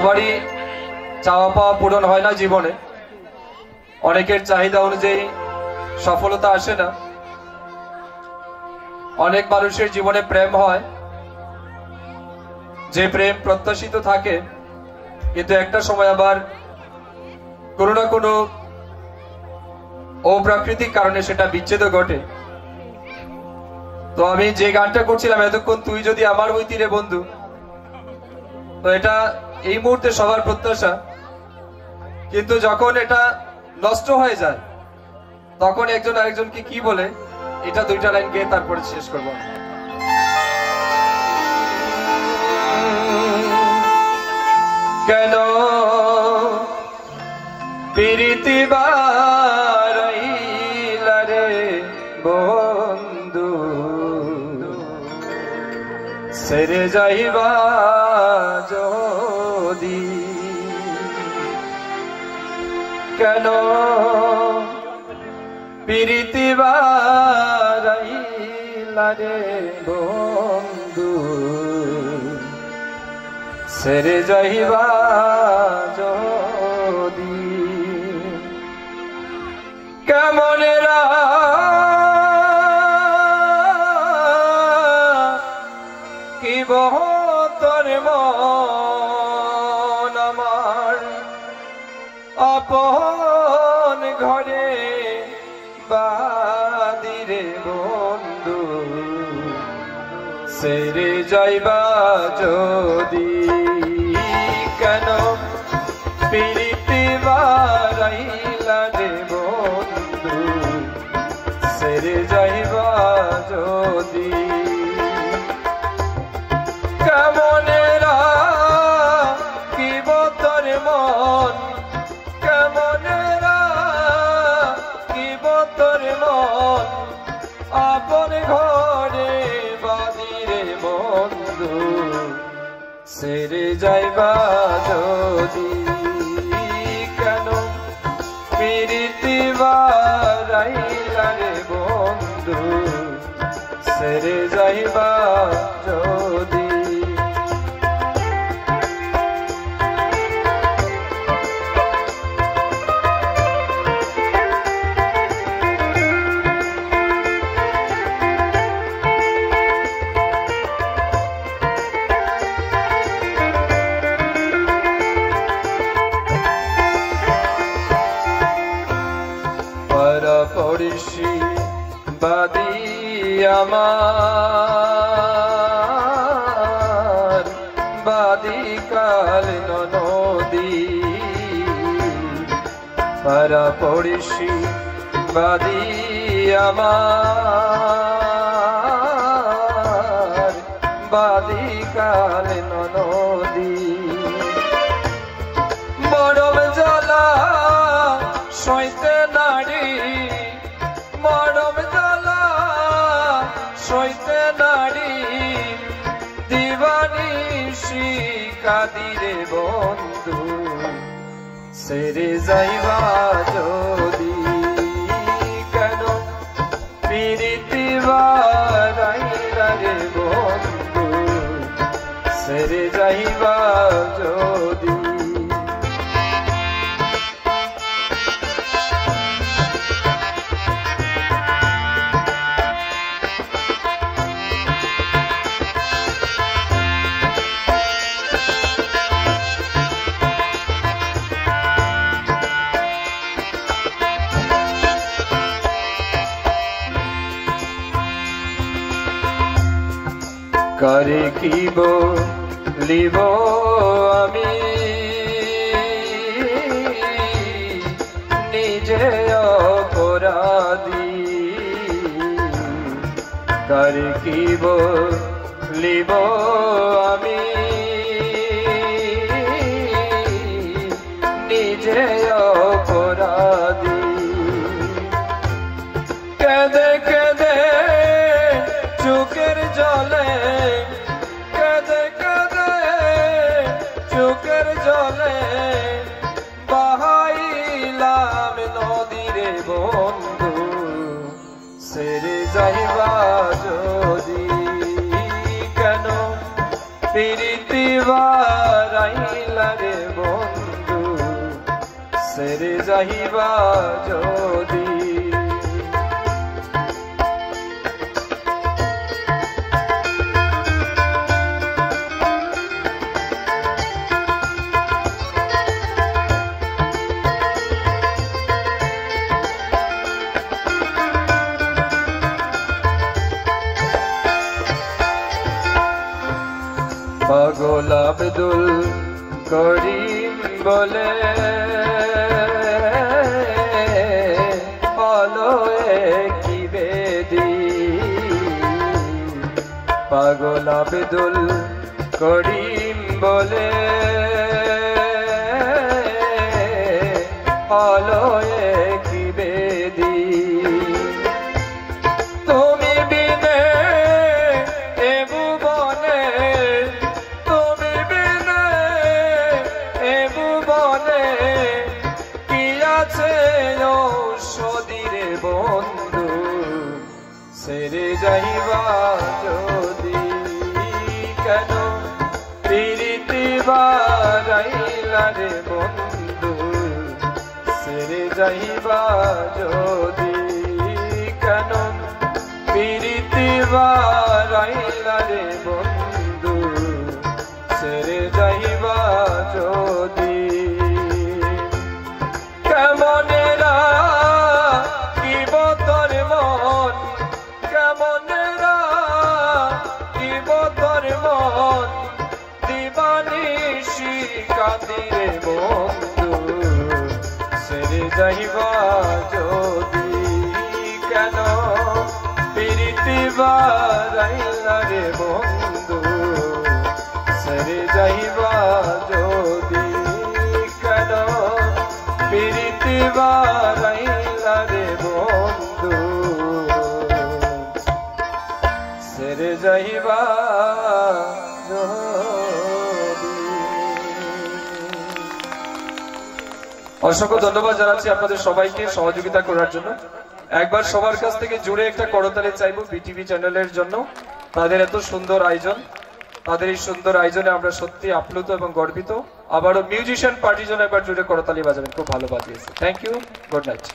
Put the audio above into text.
সবারই চাওয়া পাওয়া পূরণ হয় না জীবনে। অনেকের চাহিদা অনুযায়ী সফলতা আসে না। অনেক মানুষের জীবনে প্রেম হয়, যে প্রেম প্রত্যাশিত থাকে, কিন্তু একটা সময় আবার কোনো না কোনো অপ্রাকৃতিক কারণে সেটা বিচ্ছেদ ঘটে। তো আমি যে গানটা করছিলাম এতক্ষণ, তুই যদি আমার হইতি রে বন্ধু, তো এটা এই মুহূর্তে সবার প্রত্যাশা, কিন্তু যখন এটা নষ্ট হয়ে যায় তখন একজন আরেকজনকে কি বলে, এটা দুইটা লাইন গেয়ে তারপরে শেষ করবো। কেন প্রীতি বারাইলা রে বন্ধু, সেরে যাইবা যদি, কেন প্রীতি বারাইলা রে বন্ধু, সেরে যাইবা যদি, কেমন রাখিব তোর মন আমার আপন ঘরে বাদিরে বন্ধু, সেরে যাইবা যদি, কেন প্রীতি বারাইলা রে বন্ধু, সেরে যাইবা যদি, কেমন রাখিব তোর মন, কেমন রাখিব তোর মন আপন ঘরে বাদিরে বন্ধু, সেরে যাইবা যদি, কেন প্রীতি বারাইলা রে বন্ধু, সেরে যাইবা যদি। পড়শি বাদি আমার বাদি কাল নদী, পারা পড়শি বাদি আমার বাদি কাল নদী, মরম জ্বালা সইতে নারী, মরম জ্বালা সইতে নারী, দিবানিশি কাদিরে বন্ধু, সেরে যাইবা যদি, কেন প্রীতি বারাইলা রে বন্ধু, সেরে যাইবা যদি। কারে কি বলিব আমি নিজে অপরাধী, কারে কি বলিব আমি নিজে অপরাধী, কেঁদে কেঁদে চোখের জলে, কেঁদে কেঁদে চোখের জলে বাহাইলাম নদীরে বন্ধু, সেরে যাইবা যদি, কেন প্রীতি বারাইলা রে সেরে যাইবা যদি পাগল আব্দুল করিম বলে হলো কি বেদি পাগল আব্দুল করিম বলে হলো কি বেদি তুমি বিনে এ ভুবনে তুমি বিনে এ ভুবনে কি আছে ঔষধিরে বন্ধু সেরে যাইবা যদি কেন প্রীতি বারাইলা রে বন্ধু সেরে যাইবা যদি কেন প্রীতি বারাইলা রে বন্ধু সেরে যাইবা যদি কেমনেরা কি বতর মন কেমনেরা কি বতর মন দিবানিশি কাঁদিরে বন্ধু সেরে যাইবা যদি কেন প্রীতি বারাইলা রে বন্ধু সেরে যাইবা যদি কেন প্রীতি বারাইলা রে বন্ধু সেরে যাইবা অসংখ্য ধন্যবাদ জানাচ্ছি আপনাদের সবাইকে সহযোগিতা করার জন্য। একবার সবার কাছ থেকে জুড়ে একটা করতালি চাইবো বিটিভি চ্যানেলের জন্য। তাদের এত সুন্দর আয়োজন, তাদের এই সুন্দর আয়োজনে আমরা সত্যি আপ্লুত এবং গর্বিত। আবারও মিউজিশিয়ান পার্টির জন্য একবার জুড়ে করতালি বাজাবেন, খুব ভালো বাজিয়েছে। Thank you, good night.